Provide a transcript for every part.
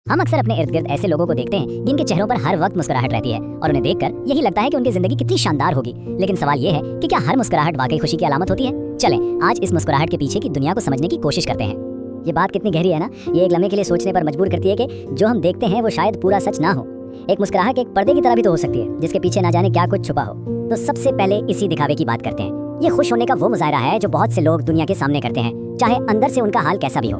हम अक्सर अपने इर्द गिर्द ऐसे लोगों को देखते हैं जिनके चेहरों पर हर वक्त मुस्कुराहट रहती है और उन्हें देखकर यही लगता है कि उनकी जिंदगी कितनी शानदार होगी। लेकिन सवाल ये है कि क्या हर मुस्कुराहट वाकई खुशी की अलामत होती है? चलें आज इस मुस्कुराहट के पीछे की दुनिया को समझने की कोशिश करते हैं। ये बात कितनी गहरी है ना, ये एक लम्हे के लिए सोचने पर मजबूर करती है कि जो हम देखते हैं वो शायद पूरा सच ना हो। एक मुस्कुराहट एक पर्दे की तरह भी तो हो सकती है जिसके पीछे ना जाने क्या कुछ छुपा हो। तो सबसे पहले इसी दिखावे की बात करते हैं। ये खुश होने का वो मुजाहरा है जो बहुत से लोग दुनिया के सामने करते हैं, चाहे अंदर से उनका हाल कैसा भी हो।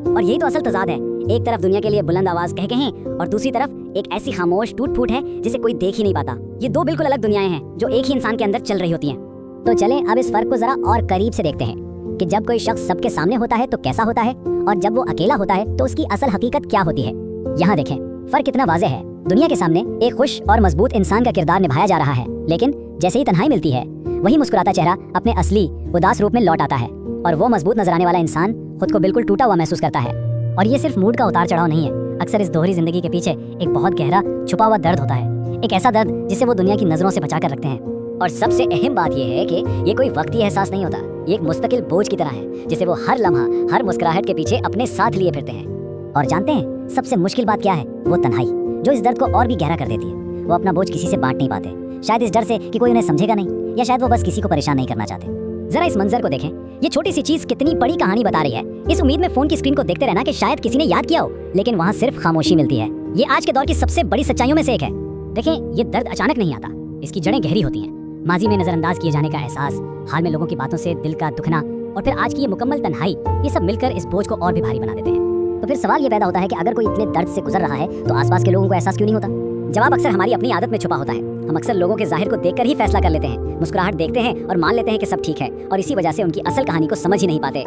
और यही तो असल तजाद है, एक तरफ दुनिया के लिए बुलंद आवाज कह कहें और दूसरी तरफ एक ऐसी खामोश टूट फूट है जिसे कोई देख ही नहीं पाता। ये दो बिल्कुल अलग दुनियाएं हैं जो एक ही इंसान के अंदर चल रही होती हैं। तो चलें अब इस फर्क को जरा और करीब से देखते हैं कि जब कोई शख्स सबके सामने होता है तो कैसा होता है और जब वो अकेला होता है तो उसकी असल हकीकत क्या होती है। यहाँ देखें फर्क कितना वाज़ेह है। दुनिया के सामने एक खुश और मजबूत इंसान का किरदार निभाया जा रहा है, लेकिन जैसे ही तन्हाई मिलती है वही मुस्कुराता चेहरा अपने असली उदास रूप में लौट आता है और वो मजबूत नजर आने वाला इंसान खुद को बिल्कुल टूटा हुआ महसूस करता है। और ये सिर्फ मूड का उतार चढ़ाव नहीं है, अक्सर इस दोहरी जिंदगी के पीछे एक बहुत गहरा छुपा हुआ दर्द होता है, एक ऐसा दर्द जिसे वो दुनिया की नजरों से बचा कर रखते हैं। और सबसे अहम बात यह है कि ये कोई वक्ती एहसास नहीं होता, ये एक मुस्तकिल बोझ की तरह है जिसे वो हर लम्हा हर मुस्कुराहट के पीछे अपने साथ लिए फिरते हैं। और जानते हैं सबसे मुश्किल बात क्या है? वो तन्हाई, जो इस दर्द को और भी गहरा कर देती है। वो अपना बोझ किसी से बांट नहीं पाते, शायद इस डर से कि कोई उन्हें समझेगा नहीं, या शायद वो बस किसी को परेशान नहीं करना चाहते। जरा इस मंजर को देखें, ये छोटी सी चीज कितनी बड़ी कहानी बता रही है। इस उम्मीद में फोन की स्क्रीन को देखते रहना कि शायद किसी ने याद किया हो, लेकिन वहाँ सिर्फ खामोशी मिलती है। ये आज के दौर की सबसे बड़ी सच्चाइयों में से एक है। देखें ये दर्द अचानक नहीं आता, इसकी जड़ें गहरी होती हैं। माजी में नजरअंदाज किए जाने का एहसास, हाल में लोगों की बातों से दिल का दुखना और फिर आज की ये मुकम्मल तन्हाई, ये सब मिलकर इस बोझ को और भी भारी बना देते हैं। तो फिर सवाल ये पैदा होता है कि अगर कोई इतने दर्द से गुजर रहा है तो आसपास के लोगों को एहसास क्यों नहीं होता? जवाब अक्सर हमारी अपनी आदत में छुपा होता है। हम अक्सर लोगों के जाहिर को देखकर ही फैसला कर लेते हैं, मुस्कुराहट देखते हैं और मान लेते हैं कि सब ठीक है, और इसी वजह से उनकी असल कहानी को समझ ही नहीं पाते।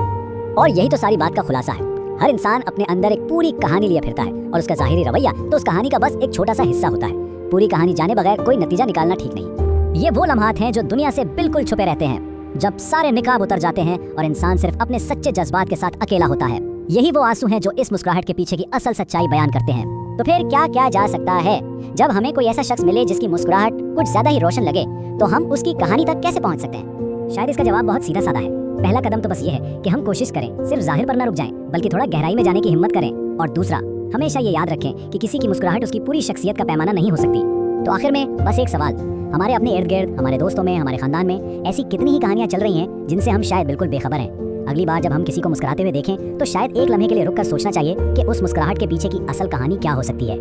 और यही तो सारी बात का खुलासा है। हर इंसान अपने अंदर एक पूरी कहानी लिए फिरता है और उसका जाहिरी रवैया तो उस कहानी का बस एक छोटा सा हिस्सा होता है। पूरी कहानी जाने बगैर कोई नतीजा निकालना ठीक नहीं। ये वो लम्हात हैं जो दुनिया से बिल्कुल छुपे रहते हैं, जब सारे निकाब उतर जाते हैं और इंसान सिर्फ अपने सच्चे जज्बात के साथ अकेला होता है। यही वो आंसू हैं जो इस मुस्कुराहट के पीछे की असल सच्चाई बयान करते हैं। तो फिर क्या क्या जा सकता है? जब हमें कोई ऐसा शख्स मिले जिसकी मुस्कुराहट कुछ ज्यादा ही रोशन लगे, तो हम उसकी कहानी तक कैसे पहुंच सकते हैं? शायद इसका जवाब बहुत सीधा साधा है। पहला कदम तो बस ये है कि हम कोशिश करें, सिर्फ जाहिर पर न रुक जाएं, बल्कि थोड़ा गहराई में जाने की हिम्मत करें। और दूसरा, हमेशा ये याद रखें कि किसी की मुस्कुराहट उसकी पूरी शख्सियत का पैमाना नहीं हो सकती। तो आखिर में बस एक सवाल, हमारे अपने इर्द गिर्द, हमारे दोस्तों में, हमारे खानदान में ऐसी कितनी ही कहानियां चल रही हैं जिनसे हम शायद बिल्कुल बेखबर हैं। अगली बार जब हम किसी को मुस्कुराते हुए देखें तो शायद एक लम्हे के लिए रुक कर सोचना चाहिए कि उस मुस्कुराहट के पीछे की असल कहानी क्या हो सकती है।